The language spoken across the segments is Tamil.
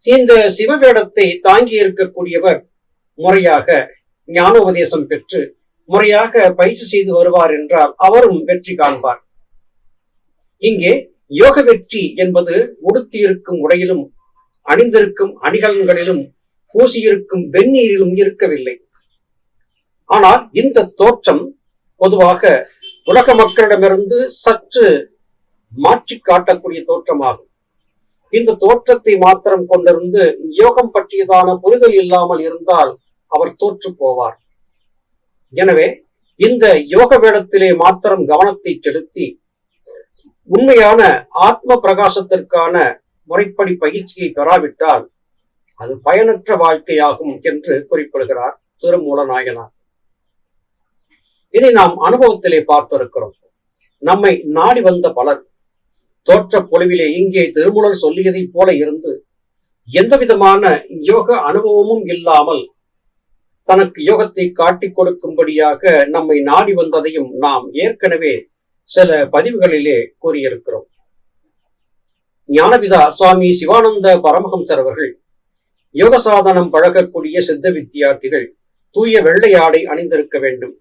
இந்த சிவவேடத்தை தாங்கி இருக்கக்கூடியவர் முறையாக ஞானோபதேசம் பெற்று முறையாக பயிற்சி செய்து வருவார் என்றால் அவரும் வெற்றி காண்பார். இங்கே யோக வெற்றி என்பது உடுத்தியிருக்கும் உடையிலும் அணிந்திருக்கும் அணிகலன்களிலும் பூசியிருக்கும் வெந்நீரிலும் இருக்கவில்லை. ஆனால் இந்த தோற்றம் பொதுவாக உலக மக்களிடமிருந்து சற்று மாற்றி காட்டக்கூடிய தோற்றமாகும். இந்த தோற்றத்தை மாத்திரம் கொண்டிருந்து யோகம் பற்றியதான புரிதல் இல்லாமல் இருந்தால் அவர் தோற்று போவார். எனவே இந்த யோக வேடத்திலே மாத்திரம் கவனத்தை செலுத்தி உண்மையான ஆத்ம பிரகாசத்திற்கான முறைப்படி பயிற்சியை பெறாவிட்டால் அது பயனற்ற வாழ்க்கையாகும் என்று குறிப்பிடுகிறார் திருமூலநாயனார். இதை நாம் அனுபவத்திலே பார்த்திருக்கிறோம். நம்மை நாடி வந்த பலர் தோற்ற பொலிவிலே இங்கே திருமூலர் சொல்லியதைப் போல இருந்து எந்த விதமான யோக அனுபவமும் இல்லாமல் தனக்கு யோகத்தை காட்டிக் கொடுக்கும்படியாக நம்மை நாடி வந்ததையும் நாம் ஏற்கனவே சில பதிவுகளிலே கூறியிருக்கிறோம். ஞானபிதா சுவாமி சிவானந்த பரமஹம்சர் அவர்கள் யோக சாதனம் பழகக்கூடிய சித்த வித்தியார்த்திகள் தூய வெள்ளை ஆடை அணிந்திருக்க வேண்டும்,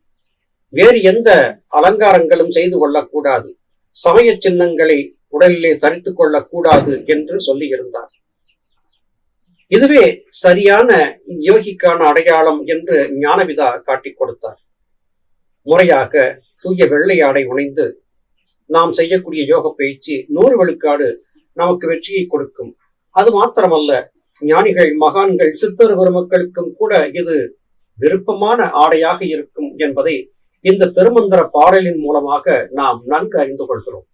வேறு எந்த அலங்காரங்களும் செய்து கொள்ளக்கூடாது, சமய சின்னங்களை உடலிலே தரித்துக் கொள்ளக்கூடாது என்று சொல்லியிருந்தார். இதுவே சரியான யோகிக்கான அடையாளம் என்று ஞானபிதா காட்டிக் கொடுத்தார். முறையாக தூய வெள்ளை ஆடை உணைந்து நாம் செய்யக்கூடிய யோக பயிற்சி 100 விழுக்காடு நமக்கு வெற்றியை கொடுக்கும். அது மாத்திரமல்ல, ஞானிகள் மகான்கள் சித்தர் பெருமக்களுக்கும் கூட இது விருப்பமான ஆடையாக இருக்கும் என்பதை இந்த திருமந்திர பாடலின் மூலமாக நாம் நன்கு அறிந்து கொள்கிறோம்.